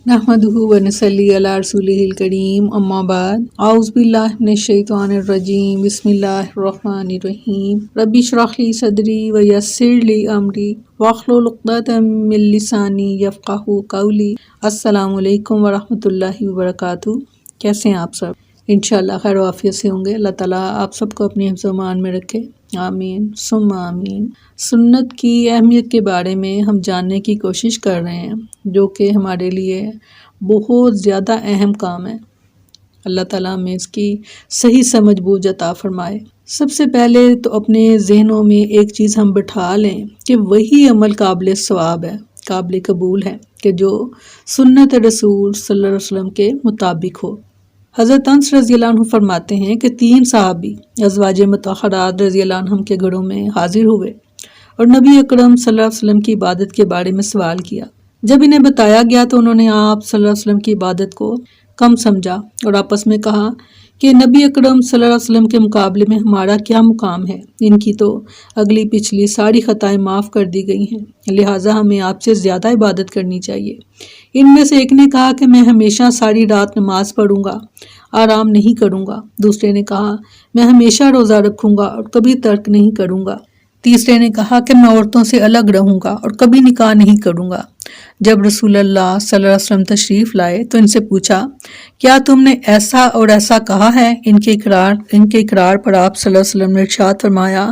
नहमदुहु व नसल्ली अला रसूलिहिल करीम अम्मा बाद औज़ु बिल्लाहि मिनश शैतानिर रजीम बिस्मिल्लाहिर रहमानिर रहीम रब्बि इश्रह ली सदरी व यस्सिर ली अमरी वहलुल उक़दतम मिन लिसानी यफ़क़हू क़ौली। अस्सलामु अलैकुम व रहमतुल्लाहि व बरकातुहू। कैसे हैं आप सब? इंशाअल्लाह खैर वाफियत से होंगे। अल्लाह ताला आप सबको अपने हिफ्ज़-ओ-अमान में रखे, आमीन सुम्मा आमीन। सुन्नत की अहमियत के बारे में हम जानने की कोशिश कर रहे हैं, जो कि हमारे लिए बहुत ज़्यादा अहम काम है। अल्लाह ताला हमें इसकी सही समझ बूझ अता फरमाए। सबसे पहले तो अपने जहनों में एक चीज़ हम बिठा लें कि वही अमल काबिल सवाब है, काबिल कबूल है, कि जो सुन्नत रसूल सल्लल्लाहु अलैहि वसल्लम के मुताबिक हो। हज़रत अनस रज़ियल्लाहु अन्हु फरमाते हैं कि 3 सहाबी अज़वाज मुतहहरात रज़ियल्लाहु अन्हुम के घरों में हाजिर हुए और नबी अकरम सल्लल्लाहु अलैहि वसल्लम की इबादत के बारे में सवाल किया। जब इन्हें बताया गया तो उन्होंने आप सल्लल्लाहु अलैहि वसल्लम की इबादत को कम समझा और आपस में कहा कि नबी अकरम सल्लल्लाहु अलैहि वसल्लम के मुकाबले में हमारा क्या मुकाम है। इनकी तो अगली पिछली सारी खताएं माफ़ कर दी गई हैं, लिहाजा हमें आपसे ज़्यादा इबादत करनी चाहिए। इनमें से एक ने कहा कि मैं हमेशा सारी रात नमाज पढ़ूंगा, आराम नहीं करूंगा। दूसरे ने कहा मैं हमेशा रोज़ा रखूंगा और कभी तर्क नहीं करूंगा। तीसरे ने कहा कि मैं औरतों से अलग रहूंगा और कभी निकाह नहीं करूंगा। जब रसूलुल्लाह सल्लल्लाहु अलैहि वसल्लम तशरीफ़ लाए तो इनसे पूछा, क्या तुमने ऐसा और ऐसा कहा है? इनके इकरार पर आप सल्लल्लाहु अलैहि वसल्लम ने इरशाद फरमाया,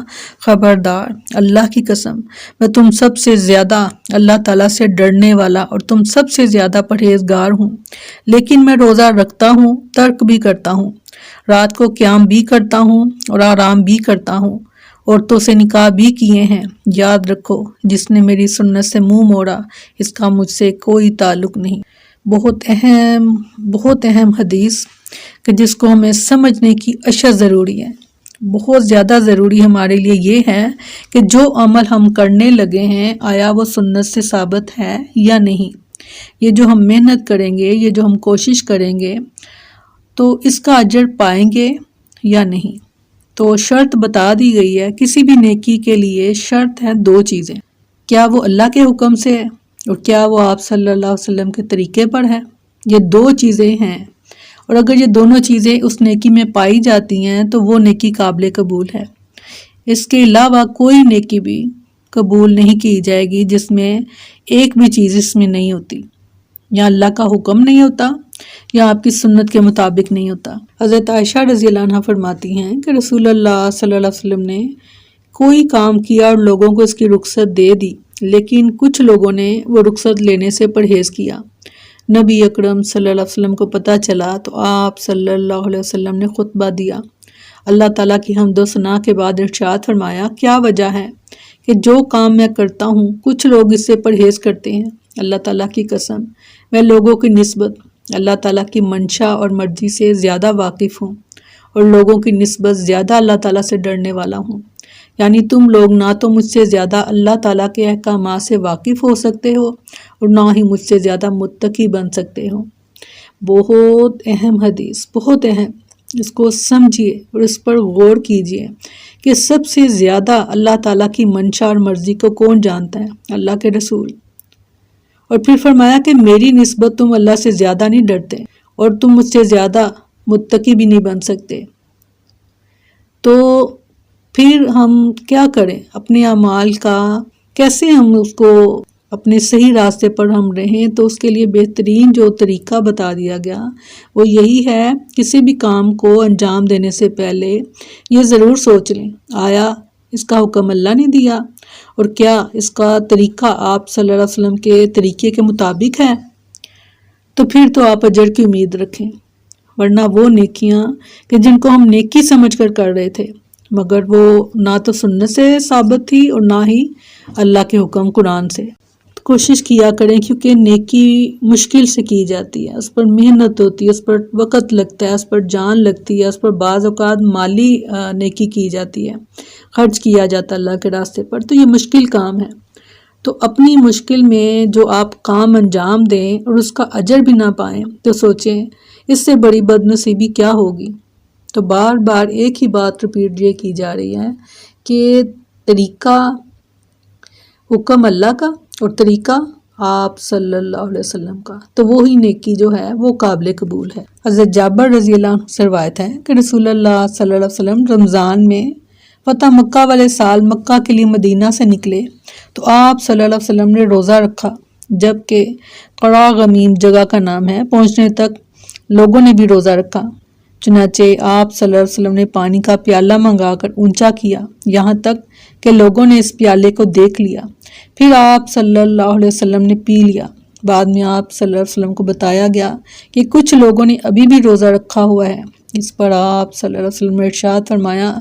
खबरदार, अल्लाह की कसम, मैं तुम सबसे ज़्यादा अल्लाह ताला से डरने वाला और तुम सबसे ज़्यादा परहेजगार हूँ। लेकिन मैं रोज़ा रखता हूँ, तर्क भी करता हूँ, रात को क़याम भी करता हूँ और आराम भी करता हूँ, औरतों से निकाह भी किए हैं। याद रखो, जिसने मेरी सुन्नत से मुंह मोड़ा इसका मुझसे कोई ताल्लुक नहीं। बहुत अहम हदीस कि जिसको हमें समझने की अशद ज़रूरी है। बहुत ज़्यादा ज़रूरी हमारे लिए ये है कि जो अमल हम करने लगे हैं आया वो सुन्नत से साबित है या नहीं। ये जो हम मेहनत करेंगे, ये जो हम कोशिश करेंगे, तो इसका अजर पाएंगे या नहीं। तो शर्त बता दी गई है। किसी भी नेकी के लिए शर्त है 2 चीज़ें, क्या वो अल्लाह के हुक्म से है और क्या वो आप सल्लल्लाहु अलैहि वसल्लम के तरीके पर है। ये 2 चीज़ें हैं और अगर ये दोनों चीज़ें उस नेकी में पाई जाती हैं तो वो नेकी काबिल कबूल है। इसके अलावा कोई नेकी भी कबूल नहीं की जाएगी जिसमें एक भी चीज़ इसमें नहीं होती, या अल्लाह का हुक्म नहीं होता या आपकी सुन्नत के मुताबिक नहीं होता। हज़रत आयशा रज़ियल्लाहु अन्हा फरमाती हैं कि रसूलुल्लाह सल्लल्लाहु अलैहि वसल्लम ने कोई काम किया और लोगों को इसकी रुख्सत दे दी, लेकिन कुछ लोगों ने वो रुख्सत लेने से परहेज़ किया। नबी अकरम सल्लल्लाहु अलैहि वसल्लम को पता चला तो आप सल्लल्लाहु अलैहि वसल्लम ने खुतबा दिया। अल्लाह ताला की हम्द व सना के बाद इरशाद फरमाया, क्या वजह है कि जो काम मैं करता हूँ कुछ लोग इससे परहेज़ करते हैं। अल्लाह ताला की कसम, मैं लोगों की निस्बत अल्लाह ताला की मंशा और मर्जी से ज़्यादा वाकिफ़ हूँ और लोगों की निस्बत ज़्यादा अल्लाह ताला से डरने वाला हूँ। यानी तुम लोग ना तो मुझसे ज़्यादा अल्लाह ताला के अहकामात से वाकिफ़ हो सकते हो और ना ही मुझसे ज़्यादा मुत्तकी बन सकते हो। बहुत अहम हदीस, बहुत अहम। इसको समझिए और इस पर गौर कीजिए कि सबसे ज़्यादा अल्लाह ताला की मंशा और मर्ज़ी को कौन जानता है? अल्लाह के रसूल। और फिर फरमाया कि मेरी निस्बत तुम अल्लाह से ज़्यादा नहीं डरते और तुम मुझसे ज़्यादा मुत्तकी भी नहीं बन सकते। तो फिर हम क्या करें? अपने अमाल का कैसे हम उसको अपने सही रास्ते पर हम रहें? तो उसके लिए बेहतरीन जो तरीका बता दिया गया वो यही है, किसी भी काम को अंजाम देने से पहले ये ज़रूर सोच लें, आया इसका हुक्म अल्लाह ने दिया और क्या इसका तरीका आप सल्लल्लाहु अलैहि वसल्लम के तरीके के मुताबिक है। तो फिर तो आप अजर की उम्मीद रखें, वरना वो नेकियां कि जिनको हम नेकी समझकर कर रहे थे मगर वो ना तो सुन्नत से साबित थी और ना ही अल्लाह के हुक्म कुरान से। तो कोशिश किया करें, क्योंकि नेकी मुश्किल से की जाती है, उस पर मेहनत होती है, उस पर वक़्त लगता है, उस पर जान लगती है, उस पर बाज़ औक़ात माली नेकी की जाती है, खर्च किया जाता है अल्लाह के रास्ते पर। तो ये मुश्किल काम है। तो अपनी मुश्किल में जो आप काम अंजाम दें और उसका अजर भी ना पाएं तो सोचें इससे बड़ी बदनसीबी क्या होगी। तो बार बार एक ही बात रिपीट ये की जा रही है कि तरीका हुक्म अल्लाह का और तरीका آپ صلی اللہ علیہ وسلم کا، تو وہی نیکی جو ہے وہ قابل قبول ہے۔ حضرت جابر رضی اللہ عنہ سے روایت ہے کہ رسول اللہ صلی اللہ علیہ وسلم رمضان میں فتح مکہ والے سال مکہ کے لیے مدینہ سے نکلے تو آپ صلی اللہ علیہ وسلم نے روزہ رکھا، جبکہ قرا غمیم جگہ کا نام ہے پہنچنے تک لوگوں نے بھی روزہ رکھا۔ چنانچہ آپ صلی اللہ علیہ وسلم نے پانی کا پیالہ منگا کر اونچا کیا، یہاں تک کہ لوگوں نے اس پیالے کو دیکھ لیا، پھر آپ صلی اللہ علیہ وسلم نے پی لیا۔ بعد میں آپ صلی اللہ علیہ وسلم کو بتایا گیا کہ کچھ لوگوں نے ابھی بھی روزہ رکھا ہوا ہے۔ اس پر آپ صلی اللہ علیہ وسلم نے ارشاد فرمایا،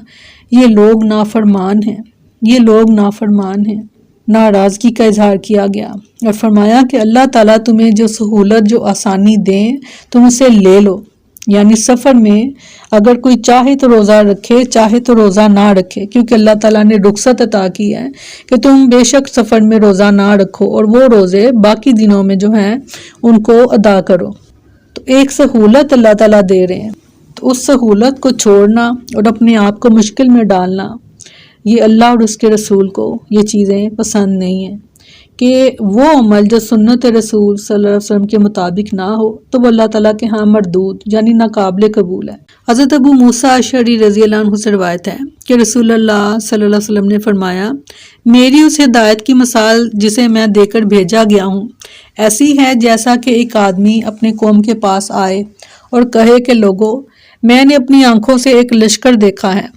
یہ لوگ نافرمان ہیں، یہ لوگ نافرمان ہیں۔ ناراضگی کا اظہار کیا گیا اور فرمایا کہ اللہ تعالیٰ تمہیں جو سہولت، جو آسانی دیں تم اسے لے لو، یعنی سفر میں اگر کوئی چاہے تو روزہ رکھے، چاہے تو روزہ نہ رکھے، کیونکہ اللہ تعالیٰ نے رخصت عطا کی ہے کہ تم بے شک سفر میں روزہ نہ رکھو اور وہ روزے باقی دنوں میں جو ہیں ان کو ادا کرو۔ تو ایک سہولت اللہ تعالیٰ دے رہے ہیں، تو اس سہولت کو چھوڑنا اور اپنے آپ کو مشکل میں ڈالنا، یہ اللہ اور اس کے رسول کو یہ چیزیں پسند نہیں ہیں کہ وہ عمل جو سنت رسول صلی اللہ علیہ وسلم کے مطابق نہ ہو تو وہ اللہ تعالیٰ کے ہاں مردود یعنی ناقابل قبول ہے۔ حضرت ابو موسیٰ اشعری رضی اللہ عنہ سے روایت ہے کہ رسول اللہ صلی اللہ علیہ وسلم نے فرمایا، میری اس ہدایت کی مثال جسے میں دے کر بھیجا گیا ہوں ایسی ہے جیسا کہ ایک آدمی اپنے قوم کے پاس آئے اور کہے کہ لوگو، میں نے اپنی آنکھوں سے ایک لشکر دیکھا ہے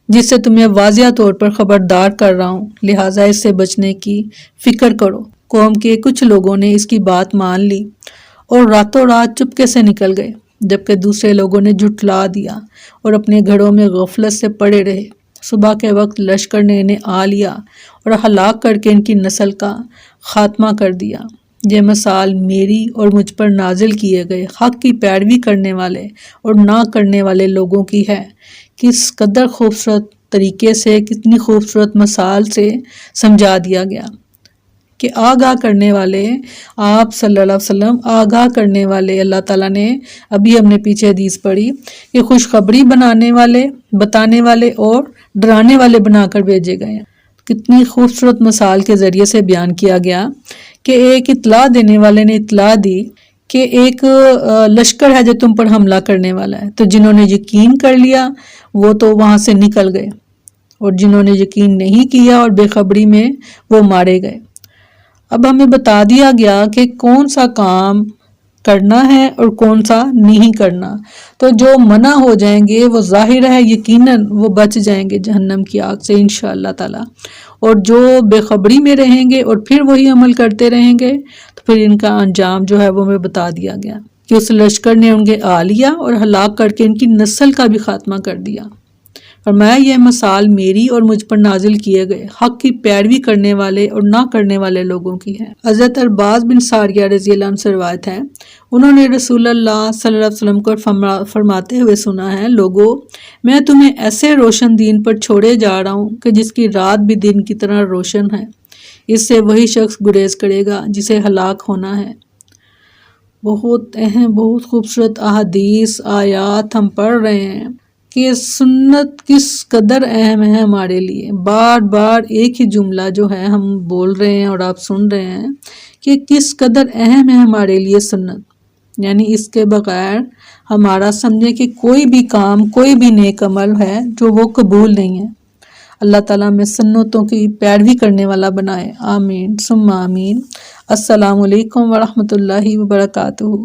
جس سے تمہیں واضح طور پر خبردار کر رہا ہوں، لہٰذا اس سے بچنے کی فکر کرو۔ قوم کے کچھ لوگوں نے اس کی بات مان لی اور راتوں رات چپکے سے نکل گئے، جبکہ دوسرے لوگوں نے جھٹلا دیا اور اپنے گھروں میں غفلت سے پڑے رہے۔ صبح کے وقت لشکر نے انہیں آ لیا اور ہلاک کر کے ان کی نسل کا خاتمہ کر دیا۔ یہ مثال میری اور مجھ پر نازل کیے گئے حق کی پیروی کرنے والے اور نہ کرنے والے لوگوں کی ہے۔ کس قدر خوبصورت طریقے سے، کتنی خوبصورت مثال سے سمجھا دیا گیا کہ آگاہ کرنے والے آپ صلی اللہ علیہ وسلم، آگاہ کرنے والے اللہ تعالیٰ نے، ابھی ہم نے پیچھے حدیث پڑھی کہ خوشخبری بنانے والے، بتانے والے اور ڈرانے والے بنا کر بھیجے گئے ہیں۔ کتنی خوبصورت مثال کے ذریعے سے بیان کیا گیا کہ ایک اطلاع دینے والے نے اطلاع دی کہ ایک لشکر ہے جو تم پر حملہ کرنے والا ہے، تو جنہوں نے یقین کر لیا وہ تو وہاں سے نکل گئے اور جنہوں نے یقین نہیں کیا اور بے خبری میں وہ مارے گئے۔ اب ہمیں بتا دیا گیا کہ کون سا کام کرنا ہے اور کون سا نہیں کرنا، تو جو منع ہو جائیں گے وہ ظاہر ہے یقیناً وہ بچ جائیں گے جہنم کی آگ سے انشاءاللہ تعالی، اور جو بے خبری میں رہیں گے اور پھر وہی عمل کرتے رہیں گے تو پھر ان کا انجام جو ہے وہ ہمیں بتا دیا گیا کہ اس لشکر نے ان کے آ لیا اور ہلاک کر کے ان کی نسل کا بھی خاتمہ کر دیا۔ فرمایا یہ مثال میری اور مجھ پر نازل کیے گئے حق کی پیروی کرنے والے اور نہ کرنے والے لوگوں کی ہے۔ حضرت ارباز بن ساریہ رضی اللہ عنہ سے روایت ہے، انہوں نے رسول اللہ صلی اللہ علیہ وسلم کو فرماتے ہوئے سنا ہے، لوگو، میں تمہیں ایسے روشن دین پر چھوڑے جا رہا ہوں کہ جس کی رات بھی دن کی طرح روشن ہے، اس سے وہی شخص گریز کرے گا جسے ہلاک ہونا ہے۔ بہت اہم، بہت خوبصورت احادیث، آیات ہم پڑھ رہے ہیں کہ سنت کس قدر اہم ہے ہمارے لیے۔ بار بار ایک ہی جملہ جو ہے ہم بول رہے ہیں اور آپ سن رہے ہیں کہ کس قدر اہم ہے ہمارے لیے سنت، یعنی اس کے بغیر ہمارا سمجھے کہ کوئی بھی کام، کوئی بھی نیک عمل ہے جو وہ قبول نہیں ہے۔ اللہ تعالیٰ میں سنتوں کی پیروی کرنے والا بنائے، آمین ثم آمین۔ السلام علیکم ورحمۃ اللہ وبرکاتہ۔